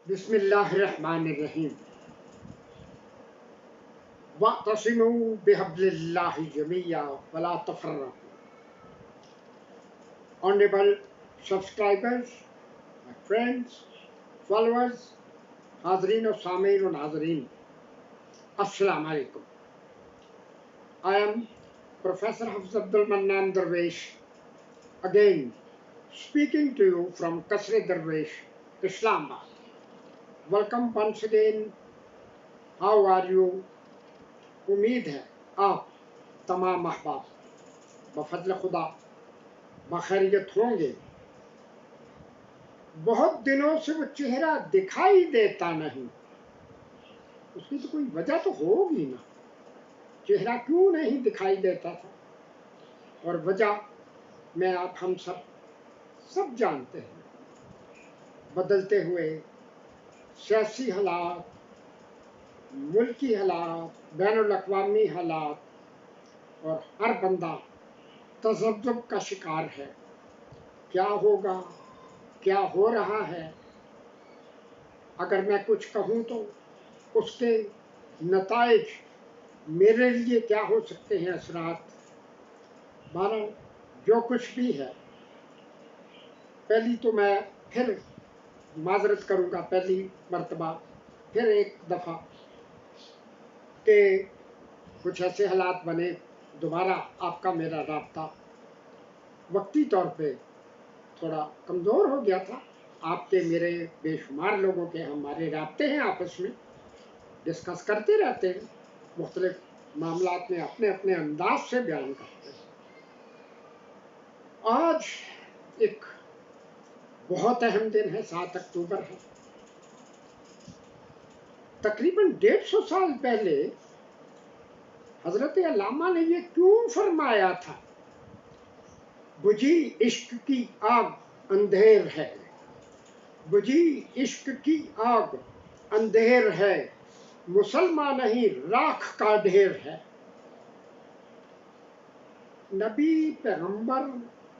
بسم اللہ الرحمن الرحیم واعتصموا بحبل اللہ جمیعا ولا تفرقوا. Honorable subscribers, my friends, followers, حاضرین و سامعین و ناظرین, السلام علیکم. I am Professor Hafz Abdul Mannan Darwish, again speaking to you from Kasre Darwish, Islamabad. Welcome once again. How are you? امید ہے آپ تمام احباب بفضل خدا بخیریت ہوں گے. بہت دنوں سے وہ چہرہ دکھائی دیتا نہیں. اس کی تو کوئی وجہ تو ہوگی نا. چہرہ کیوں نہیں دکھائی دیتا تھا؟ اور وجہ میں آپ ہم سب جانتے ہیں. بدلتے ہوئے سیاسی حالات، ملکی حالات، بین الاقوامی حالات، اور ہر بندہ تذبذب کا شکار ہے. کیا ہوگا؟ کیا ہو رہا ہے؟ اگر میں کچھ کہوں تو اس کے نتائج میرے لیے کیا ہو سکتے ہیں، اثرات. بہرحال جو کچھ بھی ہے، پہلی تو میں پھر معذرت کروں گا، پہلی مرتبہ پھر ایک دفعہ کہ کچھ ایسے حالات بنے، دوبارہ آپ کا میرا رابطہ وقتی طور پہ تھوڑا کمزور ہو گیا تھا. آپ کے میرے بے شمار لوگوں کے ہمارے رابطے ہیں، آپس میں ڈسکس کرتے رہتے ہیں، مختلف معاملات میں اپنے اپنے انداز سے بیان کرتے ہیں. آج ایک بہت اہم دن ہے، 7 اکتوبر ہے. تقریباً 150 سال پہلے حضرت علامہ نے یہ کیوں فرمایا تھا؟ بجھی عشق کی آگ اندھیر ہے، بجھی عشق کی آگ اندھیر ہے، مسلمان نہیں راکھ کا ڈھیر ہے. نبی، پیغمبر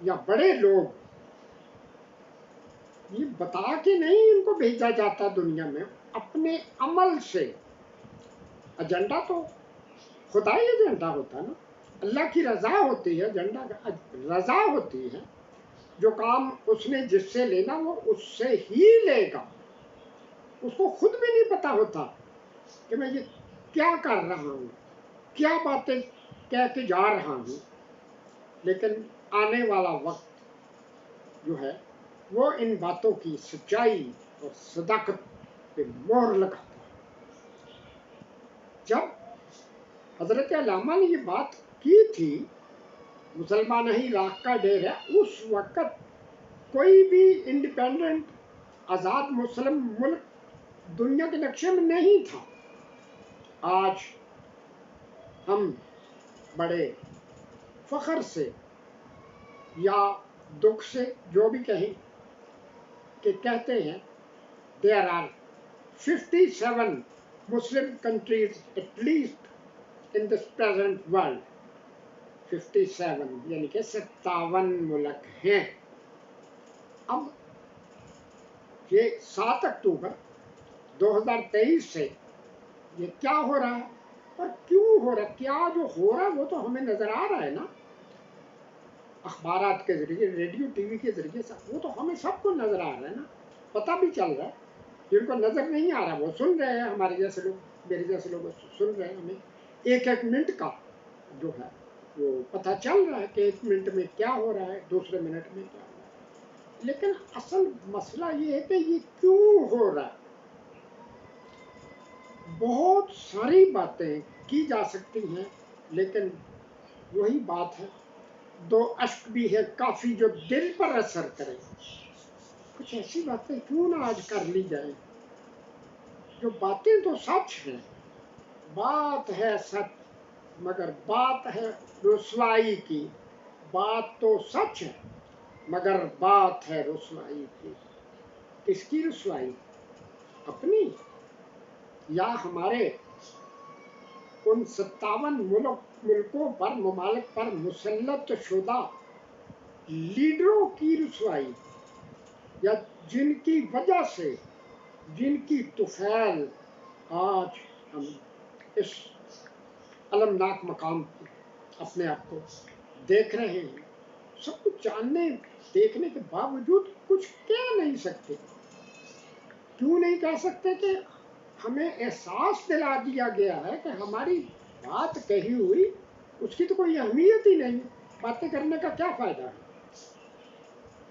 یا بڑے لوگ یہ بتا کے نہیں ان کو بھیجا جاتا دنیا میں، اپنے عمل سے. ایجنڈا تو خدائی ایجنڈا ہوتا ہے نا، اللہ کی رضا ہوتی ہے. ایجنڈا رضا ہوتی ہے. جو کام اس نے جس سے لینا وہ اس سے ہی لے گا. اس کو خود بھی نہیں پتا ہوتا کہ میں یہ کیا کر رہا ہوں، کیا باتیں کہہ کے جا رہا ہوں. لیکن آنے والا وقت جو ہے وہ ان باتوں کی سچائی اور صداقت پہ مہر لگاتا ہے. جب حضرت علامہ نے یہ بات کی تھی، مسلمان نہیں راکھ کا ڈھیر ہے، اس وقت کوئی بھی انڈیپینڈنٹ آزاد مسلم ملک دنیا کے نقشے میں نہیں تھا. آج ہم بڑے فخر سے یا دکھ سے جو بھی کہیں کہ کہتے ہیں there are 57 Muslim countries at least in this present world. 57 یعنی کہ 57 ملک ہیں. اب یہ 7 اکتوبر 2023 سے یہ کیا ہو رہا ہے اور کیوں ہو رہا ہے؟ کیا جو ہو رہا ہے وہ تو ہمیں نظر آ رہا ہے نا، اخبارات کے ذریعے، ریڈیو ٹی وی کے ذریعے سے وہ تو ہمیں سب کو نظر آ رہا ہے نا. پتہ بھی چل رہا ہے. جن کو نظر نہیں آ رہا وہ سن رہے ہیں، ہمارے جیسے لوگ، میرے جیسے لوگ سن رہے ہیں. ہمیں ایک ایک منٹ کا جو ہے وہ پتہ چل رہا ہے کہ ایک منٹ میں کیا ہو رہا ہے، دوسرے منٹ میں کیا ہو رہا ہے. لیکن اصل مسئلہ یہ ہے کہ یہ کیوں ہو رہا ہے. بہت ساری باتیں کی جا سکتی ہیں، لیکن وہی بات ہے، 2 اشک بھی ہے کافی جو دل پر اثر کرے. کچھ ایسی باتیں کیوں نہ آج کر لی جائیں جو باتیں تو سچ ہیں. بات ہے سچ مگر بات ہے رسوائی کی. بات تو سچ ہے مگر بات ہے رسوائی کی. کس کی رسوائی؟ اپنی یا ہمارے ان 57 ملکوں پر، ممالک پر مسلط شدہ لیڈروں کی رسوائی، یا جن کی وجہ سے جن کی طفیل آج ہم اس المناک مقام پر اپنے آپ کو دیکھ رہے ہیں، سب کچھ جاننے دیکھنے کے باوجود کچھ کہہ نہیں سکتے. کیوں نہیں کہہ سکتے؟ کہ ہمیں احساس دلا دیا گیا ہے کہ ہماری بات کہی ہوئی اس کی تو کوئی اہمیت ہی نہیں، باتیں کرنے کا کیا فائدہ ہے.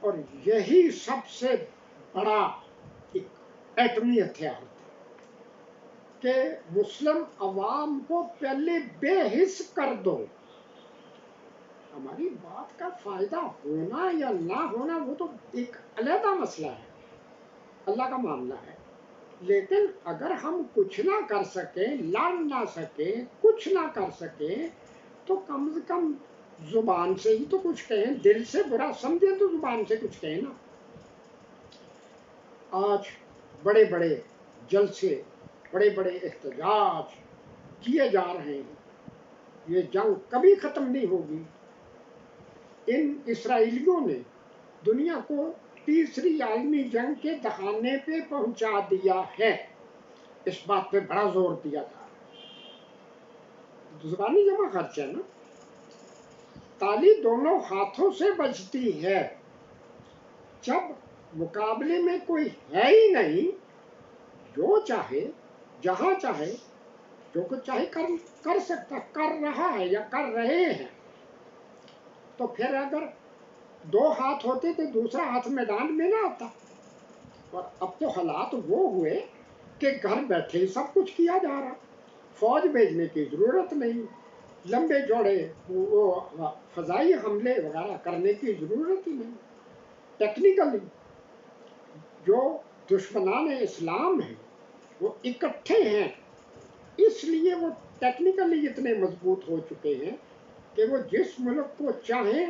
اور یہی سب سے بڑا ایک ایٹمی ہتھیار تھا کہ مسلم عوام کو پہلے بے حس کر دو. ہماری بات کا فائدہ ہونا یا نہ ہونا وہ تو ایک علیحدہ مسئلہ ہے، اللہ کا معاملہ ہے. لیکن اگر ہم کچھ نہ کر سکیں، لڑ نہ سکیں، کچھ نہ کر سکیں، تو کم سے کم زبان سے ہی تو کچھ کہیں. دل سے برا سمجھیں تو زبان سے کچھ کہیں نا. آج بڑے بڑے جلسے، بڑے بڑے احتجاج کیے جا رہے ہیں. یہ جنگ کبھی ختم نہیں ہوگی. ان اسرائیلیوں نے دنیا کو تیسری عالمی جنگ کے دہانے پہ پہنچا دیا ہے. اس بات پہ بڑا زور دیا تھا. زبانی جمع خرچ ہے نا. تالی دونوں ہاتھوں سے بجتی ہے. جب مقابلے میں کوئی ہے ہی نہیں، جو چاہے جہاں چاہے جو کچھ چاہے کر سکتا، کر رہا ہے یا کر رہے ہیں، تو پھر اگر دو ہاتھ ہوتے تو دوسرا ہاتھ میدان میں نہ آتا. اور اب تو حالات وہ ہوئے کہ گھر بیٹھے ہی سب کچھ کیا جا رہا. فوج بھیجنے کی ضرورت نہیں، لمبے چوڑے وہ فضائی حملے وغیرہ کرنے کی ضرورت ہی نہیں. ٹیکنیکلی جو دشمنان اسلام ہیں وہ اکٹھے ہیں، اس لیے وہ ٹیکنیکلی اتنے مضبوط ہو چکے ہیں کہ وہ جس ملک کو چاہیں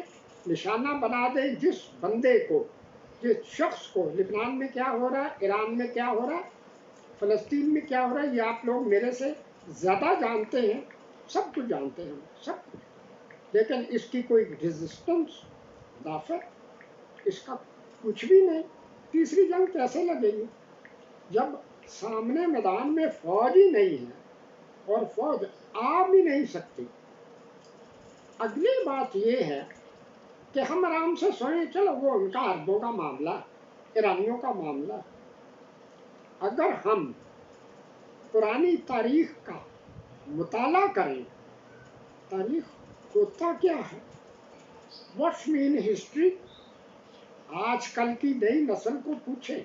نشانہ بنا دیں. جس بندے کو، جس شخص کو، لبنان میں کیا ہو رہا ہے، ایران میں کیا ہو رہا ہے، فلسطین میں کیا ہو رہا ہے، یہ آپ لوگ میرے سے زیادہ جانتے ہیں. سب کچھ جانتے ہیں، سب کچھ. لیکن اس کی کوئی ریزسٹنس، دافع اس کا کچھ بھی نہیں. تیسری جنگ کیسے لگے گی جب سامنے میدان میں فوج ہی نہیں ہے اور فوج آ بھی نہیں سکتی. اگلی بات یہ ہے کہ ہم آرام سے سوئیں، چلو وہ ان کا عربوں کا معاملہ، ایرانیوں کا معاملہ. اگر ہم پرانی تاریخ کا مطالعہ کریں، تاریخ ہوتا کیا ہے، واٹس مین ہسٹری. آج کل کی نئی نسل کو پوچھیں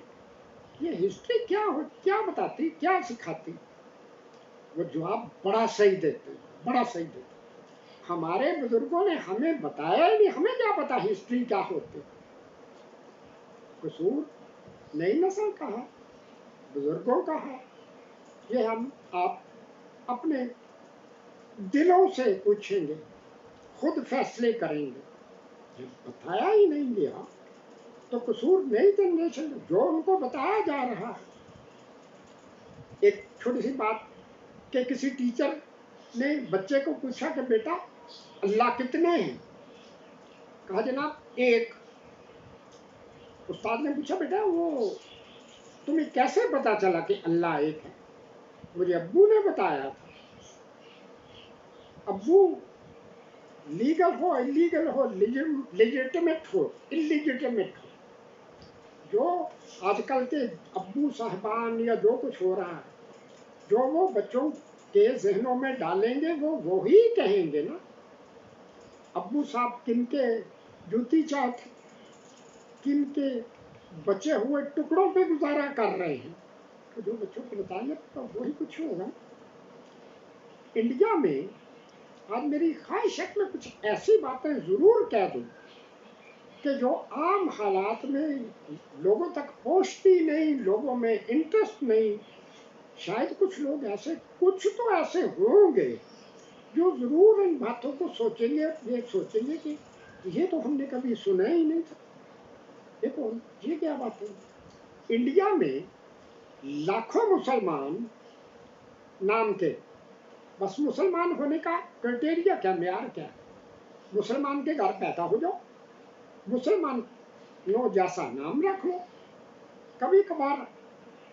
یہ ہسٹری کیا بتاتی، کیا سکھاتی، وہ جواب بڑا صحیح دیتے، بڑا صحیح دیتے. ہمارے بزرگوں نے ہمیں بتایا ہی نہیں، ہمیں کیا پتا ہسٹری کیا ہوتی. قصور نئی نسل کا ہے، بزرگوں کا ہے. یہ ہم آپ اپنے دلوں سے پوچھیں گے، خود فیصلے کریں گے. جب بتایا ہی نہیں گیا تو قصور نئی جنریشن جو ان کو بتایا جا رہا ہے. ایک چھوٹی سی بات کہ کسی ٹیچر نے بچے کو پوچھا کہ بیٹا اللہ کتنے ہیں؟ کہا جناب ایک. استاد نے پوچھا بیٹا وہ تمہیں کیسے پتا چلا کہ اللہ ایک ہے؟ مجھے ابو نے بتایا تھا. ابو لیگل ہو، انلیگل ہو، لیجیٹمیٹ ہو، انلیجیٹمیٹ ہو، جو آج کل کے ابو صاحبان یا جو کچھ ہو رہا ہے، جو وہ بچوں کے ذہنوں میں ڈالیں گے وہ وہی کہیں گے نا. ابو صاحب کن کے جوتی چاٹ، کن کے بچے ہوئے ٹکڑوں پہ گزارا کر رہے ہیں، تو جو بچوں کو بتائیں تو وہی کچھ ہوگا. انڈیا میں آج میری خواہش ہے کہ میں کچھ ایسی باتیں ضرور کہہ دوں کہ جو عام حالات میں لوگوں تک پہنچتی نہیں، لوگوں میں انٹرسٹ نہیں. شاید کچھ لوگ ایسے، کچھ تو ایسے ہوں گے جو ضرور ان باتوں کو سوچیں گے، یہ سوچیں گے کہ یہ تو ہم نے کبھی سنا ہی نہیں تھا. دیکھو یہ کیا بات ہے. انڈیا میں لاکھوں مسلمان نام کے، بس مسلمان ہونے کا کرائٹیریا کیا، معیار کیا ہے؟ مسلمان کے گھر پیدا ہو جاؤ، مسلمان نو جیسا نام رکھ لو. کبھی کبھار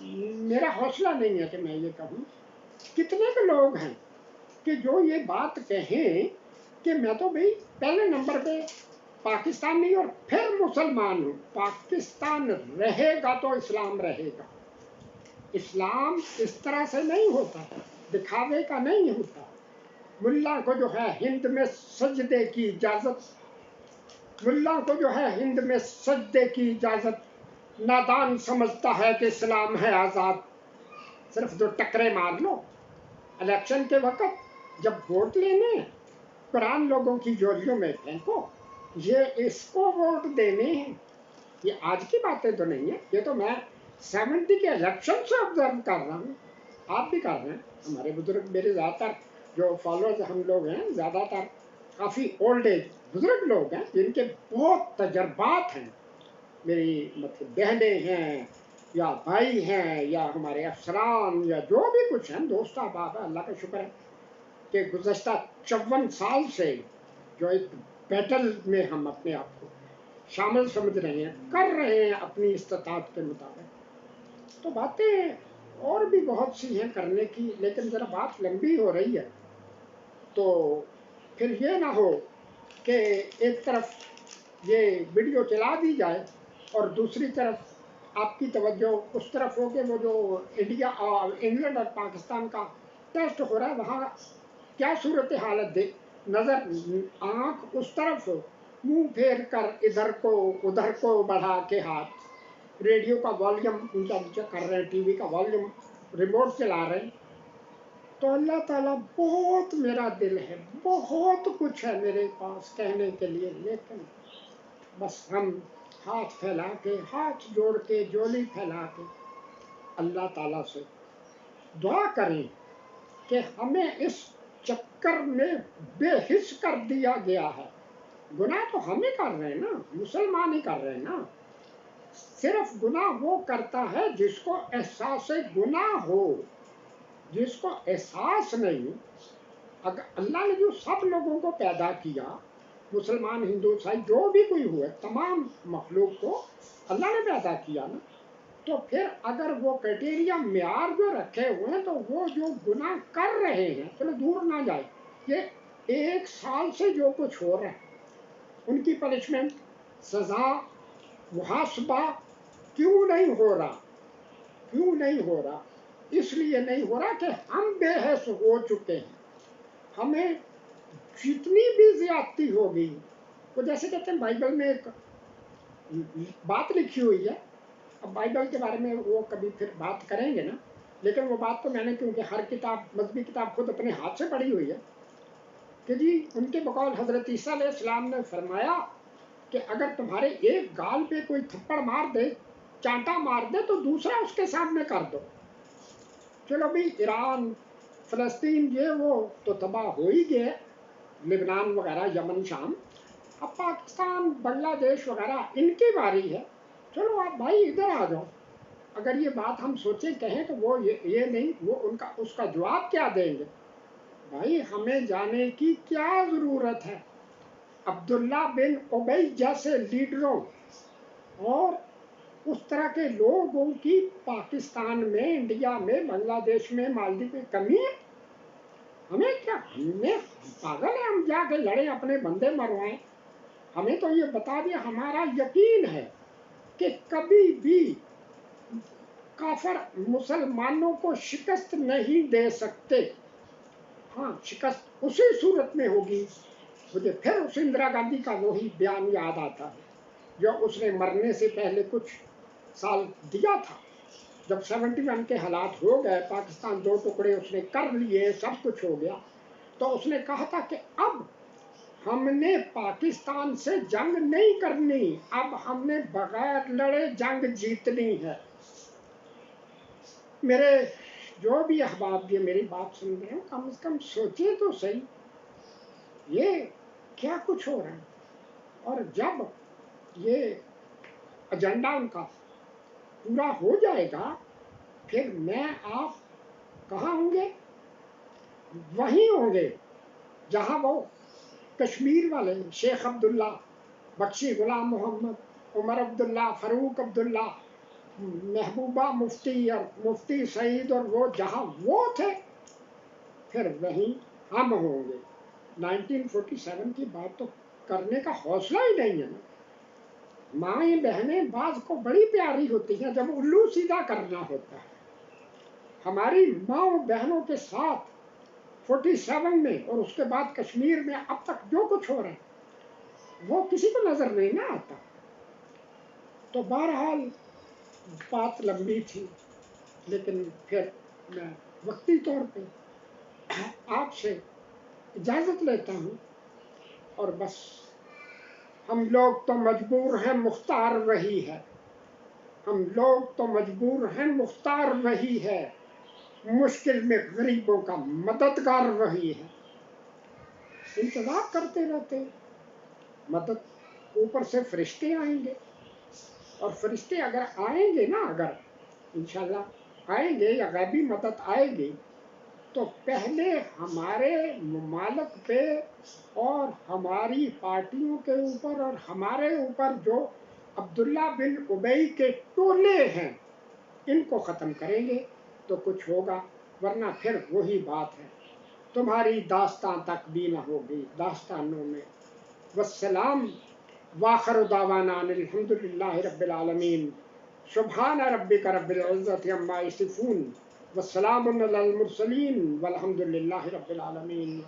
میرا حوصلہ نہیں ہے کہ میں یہ کہوں، کتنے کے لوگ ہیں کہ جو یہ بات کہیں کہ میں تو بھئی پہلے نمبر پہ پاکستانی اور پھر مسلمان ہوں، پاکستان رہے گا تو اسلام رہے گا۔ اسلام اس طرح سے نہیں ہوتا، دکھاوے کا نہیں ہوتا۔ ملا کو جو ہے ہند میں سجدے کی اجازت، ملا کو جو ہے ہند میں سجدے کی اجازت، نادان سمجھتا ہے کہ اسلام ہے آزاد۔ صرف دو ٹکرے مار لو الیکشن کے وقت، جب ووٹ لینے ہیں قرآن لوگوں کی جولیوں میں پھینکو، یہ اس کو ووٹ دینے ہیں۔ یہ آج کی باتیں تو نہیں ہیں، یہ تو میں 70 کے الیکشن سے آبزرو کر رہا ہوں، آپ بھی کر رہے ہیں۔ ہمارے بزرگ، میرے زیادہ تر جو فالوورز ہم لوگ ہیں، زیادہ تر کافی اولڈ ایج بزرگ لوگ ہیں جن کے بہت تجربات ہیں، میری مطلب بہنیں ہیں یا بھائی ہیں یا ہمارے افسران یا جو بھی کچھ ہیں، دوست احباب ہیں۔ اللہ کا شکر ہے کہ گزشتہ 54 سال سے جو ایک بیٹل میں ہم اپنے آپ کو شامل سمجھ رہے ہیں، کر رہے ہیں اپنی استطاعت کے مطابق۔ تو باتیں اور بھی بہت سی ہیں کرنے کی، لیکن ذرا بات لمبی ہو رہی ہے، تو پھر یہ نہ ہو کہ ایک طرف یہ ویڈیو چلا دی جائے اور دوسری طرف آپ کی توجہ اس طرف ہو کہ وہ جو انڈیا اور انگلینڈ اور پاکستان کا ٹیسٹ ہو رہا ہے وہاں کیا صورت حالت دے، نظر آنکھ اس طرف ہو، منہ پھیر کر ادھر کو ادھر کو بڑھا کے ہاتھ، ریڈیو کا والیوم اونچا نیچا کر رہے ہیں، ٹی وی کا والیوم ریموٹ چلا رہے ہیں۔ تو اللہ تعالیٰ، بہت میرا دل ہے، بہت کچھ ہے میرے پاس کہنے کے لیے، لیکن بس ہم ہاتھ پھیلا کے، ہاتھ جوڑ کے، جولی پھیلا کے اللہ تعالیٰ سے دعا کریں کہ ہمیں اس چکر میں بے حس کر دیا گیا ہے۔ گناہ تو ہمیں کر رہے ہیں نا، مسلمان ہی کر رہے ہیں نا۔ صرف گناہ وہ کرتا ہے جس کو احساس گناہ ہو، جس کو احساس نہیں۔ اگر اللہ نے جو سب لوگوں کو پیدا کیا، مسلمان، ہندو، عیسائی، جو بھی کوئی ہوئے، تمام مخلوق کو اللہ نے پیدا کیا نا، تو پھر اگر وہ کرائٹیریا معیار جو رکھے ہوئے ہیں، تو وہ جو گناہ کر رہے ہیں، چلو دور نہ جائے، یہ 1 سال سے جو کچھ ہو رہا ہے، ان کی پنشمنٹ، سزا، محاسبہ کیوں نہیں ہو رہا؟ کیوں نہیں ہو رہا؟ اس لیے نہیں ہو رہا کہ ہم بے حس ہو چکے ہیں۔ ہمیں جتنی بھی زیادتی ہوگی، وہ جیسے کہتے ہیں بائبل میں ایک بات لکھی ہوئی ہے، اب بائبل کے بارے میں وہ کبھی پھر بات کریں گے نا، لیکن وہ بات تو میں نے کیونکہ ہر کتاب، مذہبی کتاب خود اپنے ہاتھ سے پڑھی ہوئی ہے، کہ جی ان کے بقول حضرت عیسیٰ علیہ السلام نے فرمایا کہ اگر تمہارے ایک گال پہ کوئی تھپڑ مار دے، چانٹا مار دے، تو دوسرا اس کے سامنے کر دو۔ چلو بھی ایران، فلسطین، یہ وہ تو تباہ ہو ہی گئے، لبنان وغیرہ، یمن، شام، اب پاکستان، بنگلہ دیش وغیرہ ان کی باری ہے۔ چلو آپ بھائی ادھر آ جاؤ۔ اگر یہ بات ہم سوچیں کہیں تو وہ یہ نہیں، وہ اس کا جواب کیا دیں گے؟ بھائی ہمیں جانے کی کیا ضرورت ہے؟ عبداللہ بن ابی جیسے لیڈروں اور اس طرح کے لوگوں کی پاکستان میں، انڈیا میں، بنگلہ دیش میں، مالدیپ میں کمی ہے؟ ہمیں کیا، پاگل ہے ہم جا کے لڑیں، اپنے بندے مروائیں؟ ہمیں تو یہ بتا دیا، ہمارا یقین ہے کہ کبھی بھی کافر مسلمانوں کو شکست نہیں دے سکتے۔ ہاں، شکست اسی صورت میں ہوگی، مجھے پھر اس اندرا گاندھی کا وہی بیان یاد آتا ہے جو اس نے مرنے سے پہلے کچھ سال دیا تھا، جب 71 کے حالات ہو گئے، پاکستان 2 ٹکڑے اس نے کر لیے، سب کچھ ہو گیا، تو اس نے کہا تھا کہ اب ہم نے پاکستان سے جنگ نہیں کرنی، اب ہم نے بغیر لڑے جنگ جیتنی ہے۔ میرے جو بھی احباب یہ میری بات سن رہے ہیں، کم از کم سوچیں تو صحیح، یہ کیا کچھ ہو رہا ہے؟ اور جب یہ ایجنڈا ان کا پورا ہو جائے گا، پھر میں آپ کہاں ہوں گے؟ وہیں ہوں گے جہاں وہ کشمیر والے شیخ عبداللہ، بخشی غلام محمد، عمر عبداللہ، فاروق عبداللہ، محبوبہ مفتی اور مفتی سعید اور وہ جہاں وہ تھے پھر وہیں ہم ہوں گے۔ 1947 کی بات تو کرنے کا حوصلہ ہی نہیں ہے نا۔ مائیں بہنیں بعض کو بڑی پیاری ہوتی ہیں جب الو سیدھا کرنا ہوتا ہے۔ ہماری ماؤں بہنوں کے ساتھ 47 میں اور اس کے بعد کشمیر میں اب تک جو کچھ ہو رہا ہے وہ کسی کو نظر نہیں نہ آتا۔ تو بہرحال بات لمبی تھی، لیکن پھر میں وقتی طور پہ آپ سے اجازت لیتا ہوں، اور بس ہم لوگ تو مجبور ہیں، مختار وہی ہے۔ ہم لوگ تو مجبور ہیں، مختار وہی ہے۔ مشکل میں غریبوں کا مددگار وہی ہے۔ انتظار کرتے رہتے، مدد اوپر سے فرشتے آئیں گے، اور فرشتے اگر آئیں گے نا، اگر انشاءاللہ آئیں گے یا غیبی مدد آئے گی، تو پہلے ہمارے ممالک پہ اور ہماری پارٹیوں کے اوپر اور ہمارے اوپر جو عبداللہ بن ابی کے ٹولے ہیں ان کو ختم کریں گے تو کچھ ہوگا، ورنہ پھر وہی بات ہے، تمہاری داستان تک بھی نہ ہوگی داستانوں میں۔ والسلام وآخر دعوانا ان الحمد للہ رب العالمین۔ سبحان ربک رب العزت عما یصفون والسلام علی المرسلین والحمد للہ رب العالمین۔